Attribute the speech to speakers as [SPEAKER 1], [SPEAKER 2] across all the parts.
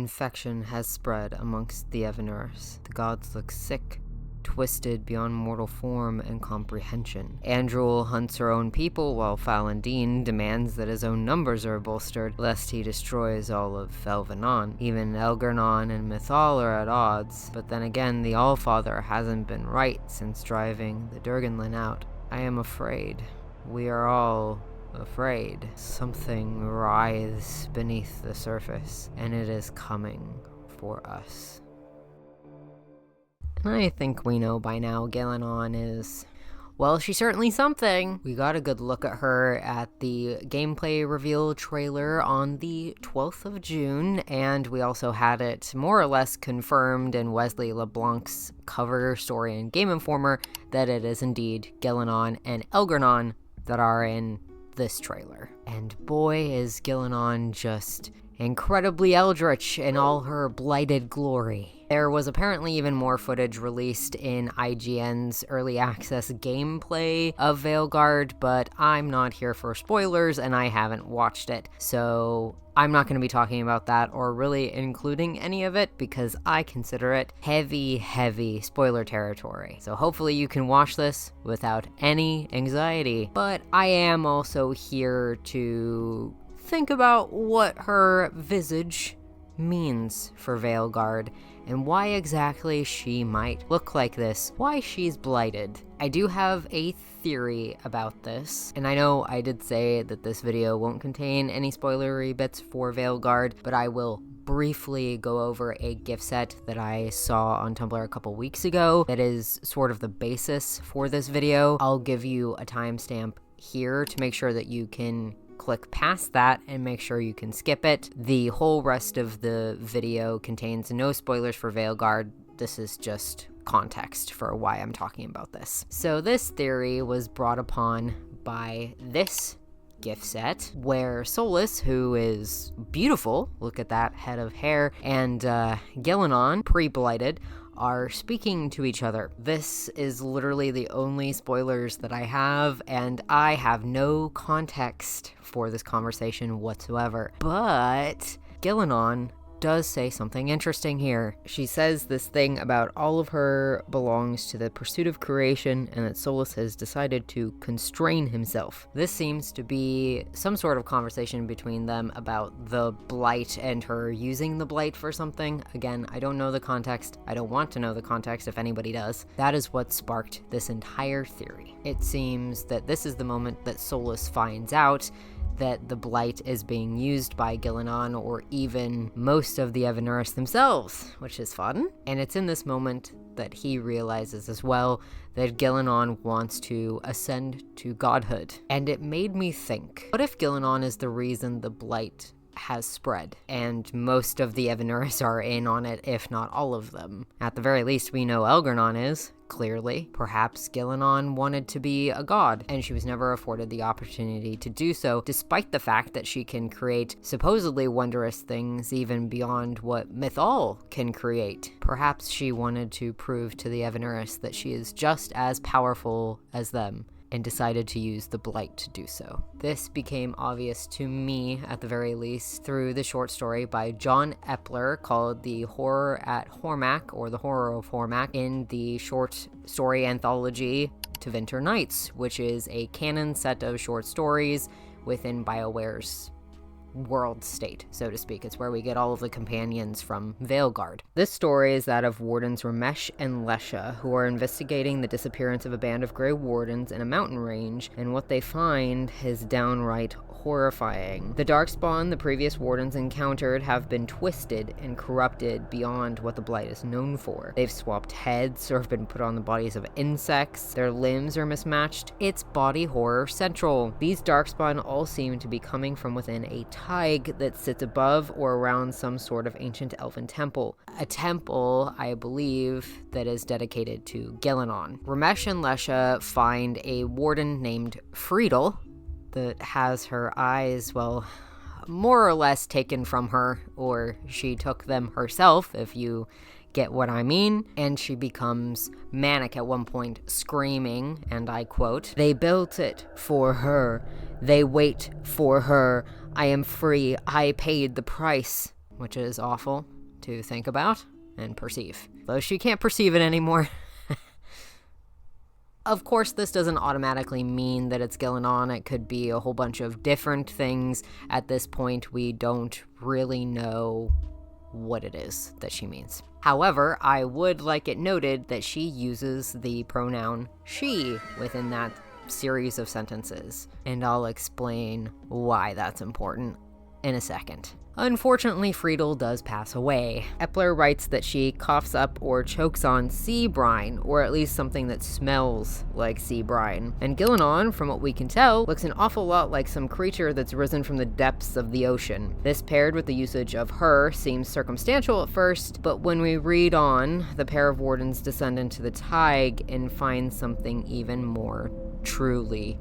[SPEAKER 1] infection has spread amongst the Evanuris. The gods look sick, twisted beyond mortal form and comprehension. Andruil hunts her own people, while Falandine demands that his own numbers are bolstered, lest he destroys all of Elvenon. Even Elgernon and Mythal are at odds, but then again, the Allfather hasn't been right since driving the Ghilan'nain out. I am afraid. We are all afraid. Something writhes beneath the surface, and it is coming for us. I think we know by now Ghilan'nain is, well, she's certainly something. We got a good look at her at the gameplay reveal trailer on the 12th of June, and we also had it more or less confirmed in Wesley LeBlanc's cover story in Game Informer that it is indeed Ghilan'nain and Elgernon that are in this trailer. And boy, is Ghilan'nain just incredibly eldritch in all her blighted glory. There was apparently even more footage released in IGN's early access gameplay of Veilguard, but I'm not here for spoilers and I haven't watched it, so I'm not going to be talking about that or really including any of it because I consider it heavy spoiler territory. So hopefully you can watch this without any anxiety, but I am also here to think about what her visage means for Veilguard and why exactly she might look like this, why she's blighted. I do have a theory about this, and I know I did say that this video won't contain any spoilery bits for Veilguard, but I will briefly go over a gift set that I saw on Tumblr a couple weeks ago that is sort of the basis for this video. I'll give you a timestamp here to make sure that you can click past that and make sure you can skip it. The whole rest of the video contains no spoilers for Veilguard. This is just context for why I'm talking about this. So this theory was brought upon by this gift set where Solus, who is beautiful, look at that head of hair, and Ghilan'nain, pre-blighted, are speaking to each other. This is literally the only spoilers that I have, and I have no context for this conversation whatsoever. But Ghilan'nain does say something interesting here. She says this thing about all of her belongs to the pursuit of creation and that Solus has decided to constrain himself. This seems to be some sort of conversation between them about the Blight and her using the Blight for something. Again, I don't know the context. I don't want to know the context if anybody does. That is what sparked this entire theory. It seems that this is the moment that Solus finds out that the Blight is being used by Ghilan'nain or even most of the Evanuris themselves, which is fun. And it's in this moment that he realizes as well that Ghilan'nain wants to ascend to godhood. And it made me think, what if Ghilan'nain is the reason the Blight has spread, and most of the Evanuris are in on it, if not all of them? At the very least, we know Elgernon is, clearly. Perhaps Ghilan'nain wanted to be a god, and she was never afforded the opportunity to do so, despite the fact that she can create supposedly wondrous things even beyond what Mythal can create. Perhaps she wanted to prove to the Evanuris that she is just as powerful as them, and decided to use the Blight to do so. This became obvious to me, at the very least, through the short story by John Epler called The Horror at Hormak, or The Horror of Hormak, in the short story anthology To Winter Nights, which is a canon set of short stories within BioWare's world state, so to speak. It's where we get all of the companions from Veilguard. This story is that of Wardens Ramesh and Lesha, who are investigating the disappearance of a band of Grey Wardens in a mountain range, and what they find is downright horrifying. The Darkspawn the previous Wardens encountered have been twisted and corrupted beyond what the Blight is known for. They've swapped heads or have been put on the bodies of insects. Their limbs are mismatched. It's body horror central. These Darkspawn all seem to be coming from within a thaig that sits above or around some sort of ancient elven temple. A temple, I believe, that is dedicated to Ghilan'nain. Ramesh and Lesha find a warden named Friedel that has her eyes, well, more or less taken from her, or she took them herself, if you get what I mean, and she becomes manic at one point, screaming, and I quote, "They built it for her. They wait for her. I am free. I paid the price," which is awful to think about and perceive. Though she can't perceive it anymore. Of course, this doesn't automatically mean that it's Ghilan'nain. It could be a whole bunch of different things. At this point, we don't really know what it is that she means. However, I would like it noted that she uses the pronoun she within that series of sentences, and I'll explain why that's important in a second. Unfortunately, Friedel does pass away. Epler writes that she coughs up or chokes on sea brine, or at least something that smells like sea brine. And Ghilan'nain, from what we can tell, looks an awful lot like some creature that's risen from the depths of the ocean. This, paired with the usage of her, seems circumstantial at first, but when we read on, the pair of wardens descend into the Tig and find something even more truly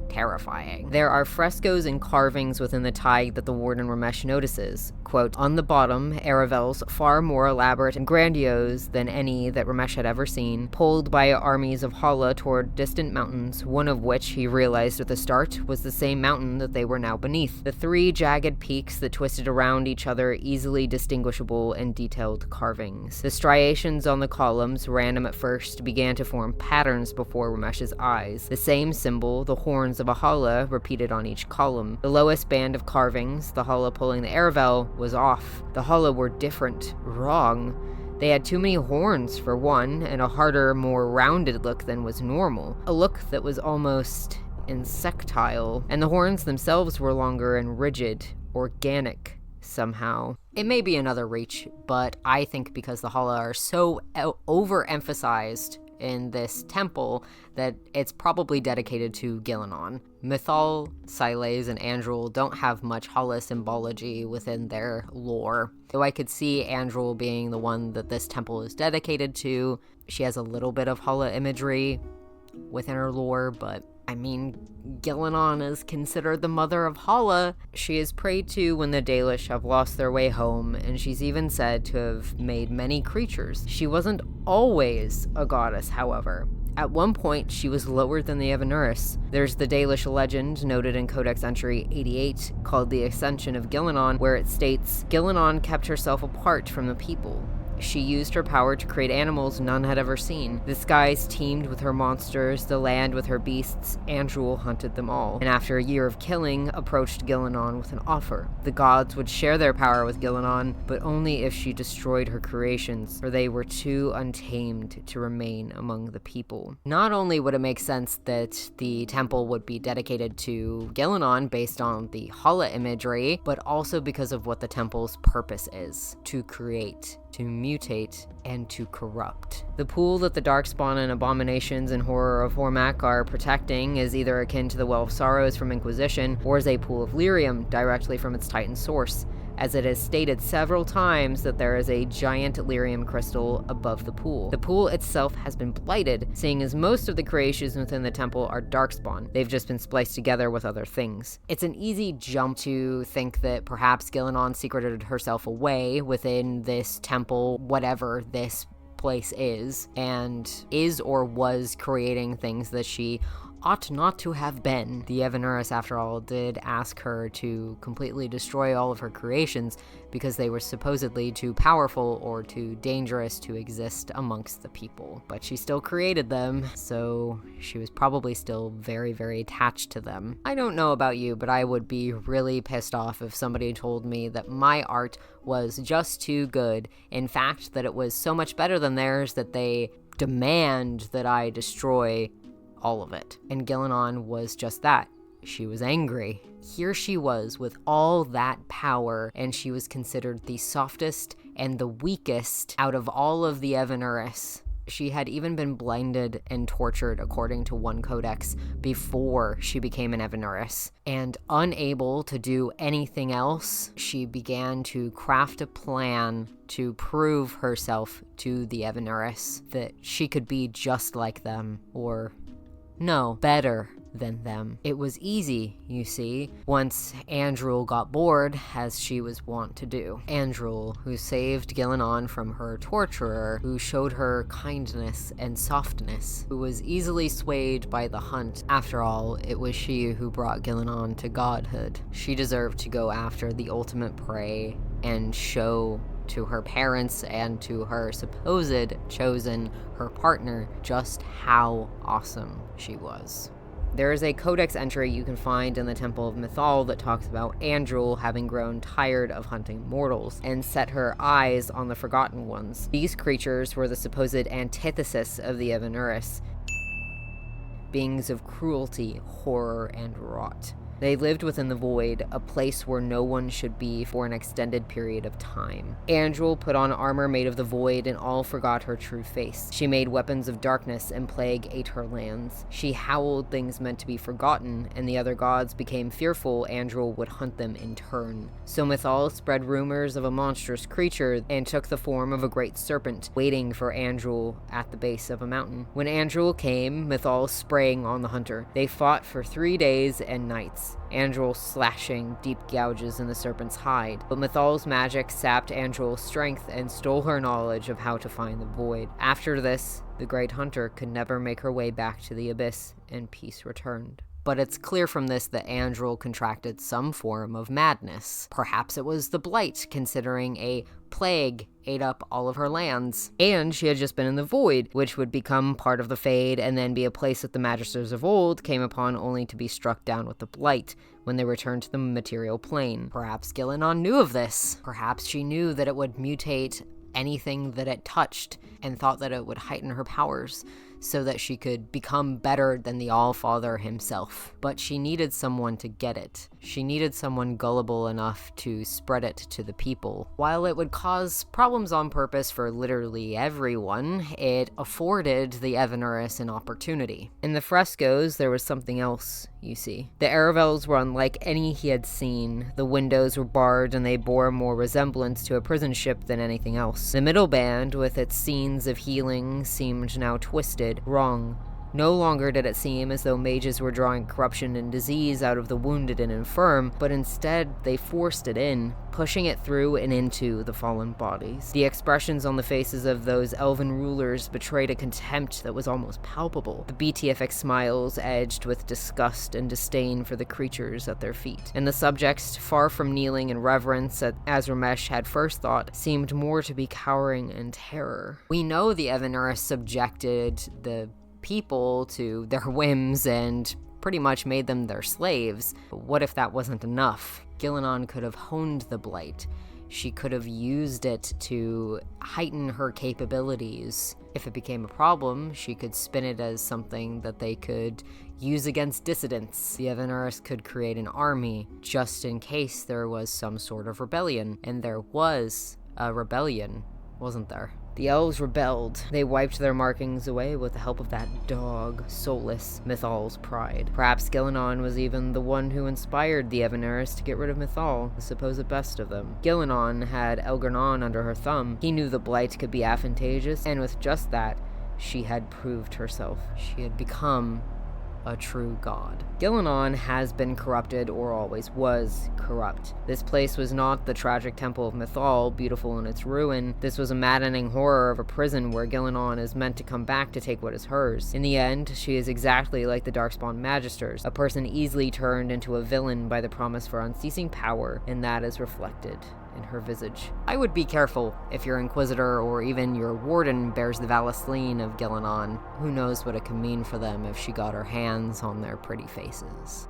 [SPEAKER 1] terrifying. There are frescoes and carvings within the Tig that the warden Ramesh notices. Quote, on the bottom, Aravels, far more elaborate and grandiose than any that Ramesh had ever seen, pulled by armies of Hala toward distant mountains, one of which, he realized at the start, was the same mountain that they were now beneath. The 3 jagged peaks that twisted around each other, easily distinguishable and detailed carvings. The striations on the columns, random at first, began to form patterns before Ramesh's eyes. The same symbol, the horns of a Hala, repeated on each column. The lowest band of carvings, the Hala pulling the Aravel, was off. The Hala were different, wrong. They had too many horns, for one, and a harder, more rounded look than was normal. A look that was almost insectile, and the horns themselves were longer and rigid, organic, somehow. It may be another reach, but I think because the Hala are so overemphasized in this temple that it's probably dedicated to Ghilan'nain. Mythal, Siles, and Andruil don't have much Hala symbology within their lore. Though I could see Andruil being the one that this temple is dedicated to. She has a little bit of Hala imagery within her lore, but I mean, Ghilan'nain is considered the mother of Hala. She is prayed to when the Dalish have lost their way home, and she's even said to have made many creatures. She wasn't always a goddess, however. At one point, she was lower than the Evanuris. There's the Dalish legend, noted in Codex Entry 88, called the Ascension of Ghilan'nain, where it states, Ghilan'nain kept herself apart from the people. She used her power to create animals none had ever seen. The skies teemed with her monsters, the land with her beasts. Andruil hunted them all, and after a year of killing, approached Ghilan'nain with an offer. The gods would share their power with Ghilan'nain, but only if she destroyed her creations, for they were too untamed to remain among the people. Not only would it make sense that the temple would be dedicated to Ghilan'nain based on the Hala imagery, but also because of what the temple's purpose is: to create, to mutate, and to corrupt. The pool that the Darkspawn and Abominations and Horror of Hormak are protecting is either akin to the Well of Sorrows from Inquisition, or is a pool of lyrium directly from its Titan source, as it is stated several times that there is a giant lyrium crystal above the pool. The pool itself has been blighted, seeing as most of the creations within the temple are Darkspawn. They've just been spliced together with other things. It's an easy jump to think that perhaps Ghilan'nain secreted herself away within this temple, whatever this place is, and is or was creating things that she ought not to have been. The Evanuris, after all, did ask her to completely destroy all of her creations because they were supposedly too powerful or too dangerous to exist amongst the people. But she still created them, so she was probably still very, very attached to them. I don't know about you, but I would be really pissed off if somebody told me that my art was just too good. In fact, that it was so much better than theirs that they demand that I destroy all of it. And Ghilan'nain was just that. She was angry. Here she was with all that power, and she was considered the softest and the weakest out of all of the Evanuris. She had even been blinded and tortured, according to one codex, before she became an Evanuris. And unable to do anything else, she began to craft a plan to prove herself to the Evanuris that she could be just like them, or no, better than them. It was easy, you see, once Andruil got bored, as she was wont to do. Andruil, who saved Ghilan'nain from her torturer, who showed her kindness and softness, who was easily swayed by the hunt. After all, it was she who brought Ghilan'nain to godhood. She deserved to go after the ultimate prey and show to her parents and to her supposed chosen, her partner, just how awesome she was. There is a codex entry you can find in the Temple of Mythal that talks about Andruil having grown tired of hunting mortals and set her eyes on the Forgotten Ones. These creatures were the supposed antithesis of the Evanuris, beings of cruelty, horror, and rot. They lived within the void, a place where no one should be for an extended period of time. Andruil put on armor made of the void and all forgot her true face. She made weapons of darkness and plague ate her lands. She howled things meant to be forgotten, and the other gods became fearful Andruil would hunt them in turn. So Mythal spread rumors of a monstrous creature and took the form of a great serpent, waiting for Andruil at the base of a mountain. When Andruil came, Mythal sprang on the hunter. They fought for 3 days and nights, Andruil slashing deep gouges in the serpent's hide. But Mythal's magic sapped Andruil's strength and stole her knowledge of how to find the void. After this, the great hunter could never make her way back to the abyss, and peace returned. But it's clear from this that Andruil contracted some form of madness. Perhaps it was the Blight, considering a plague ate up all of her lands. And she had just been in the void, which would become part of the Fade and then be a place that the Magisters of old came upon only to be struck down with the Blight when they returned to the material plane. Perhaps Ghilan'nain knew of this. Perhaps she knew that it would mutate anything that it touched and thought that it would heighten her powers so that she could become better than the Allfather himself. But she needed someone to get it. She needed someone gullible enough to spread it to the people. While it would cause problems on purpose for literally everyone, it afforded the Evanuris an opportunity. In the frescoes, there was something else, you see. The Aravels were unlike any he had seen. The windows were barred and they bore more resemblance to a prison ship than anything else. The middle band, with its scenes of healing, seemed now twisted, wrong. No longer did it seem as though mages were drawing corruption and disease out of the wounded and infirm, but instead they forced it in, pushing it through and into the fallen bodies. The expressions on the faces of those elven rulers betrayed a contempt that was almost palpable, the beatific smiles edged with disgust and disdain for the creatures at their feet. And the subjects, far from kneeling in reverence as Ramesh had first thought, seemed more to be cowering in terror. We know the Evanuris subjected the people to their whims and pretty much made them their slaves. But what if that wasn't enough? Ghilan'nain could have honed the Blight. She could have used it to heighten her capabilities. If it became a problem, she could spin it as something that they could use against dissidents. The Evanuris could create an army just in case there was some sort of rebellion. And there was a rebellion, wasn't there? The elves rebelled. They wiped their markings away with the help of that dog, soulless Mythal's pride. Perhaps Ghilan'nain was even the one who inspired the Evanuris to get rid of Mythal, the supposed best of them. Ghilan'nain had Elgar'nan under her thumb. He knew the Blight could be advantageous, and with just that, she had proved herself. She had become a true god. Ghilan'nain has been corrupted, or always was corrupt. This place was not the tragic temple of Mythal, beautiful in its ruin. This was a maddening horror of a prison where Ghilan'nain is meant to come back to take what is hers. In the end, she is exactly like the Darkspawn Magisters, a person easily turned into a villain by the promise for unceasing power, and that is reflected in her visage. I would be careful if your Inquisitor or even your Warden bears the Valasleen of Ghilan'nain. Who knows what it can mean for them if she got her hands on their pretty faces.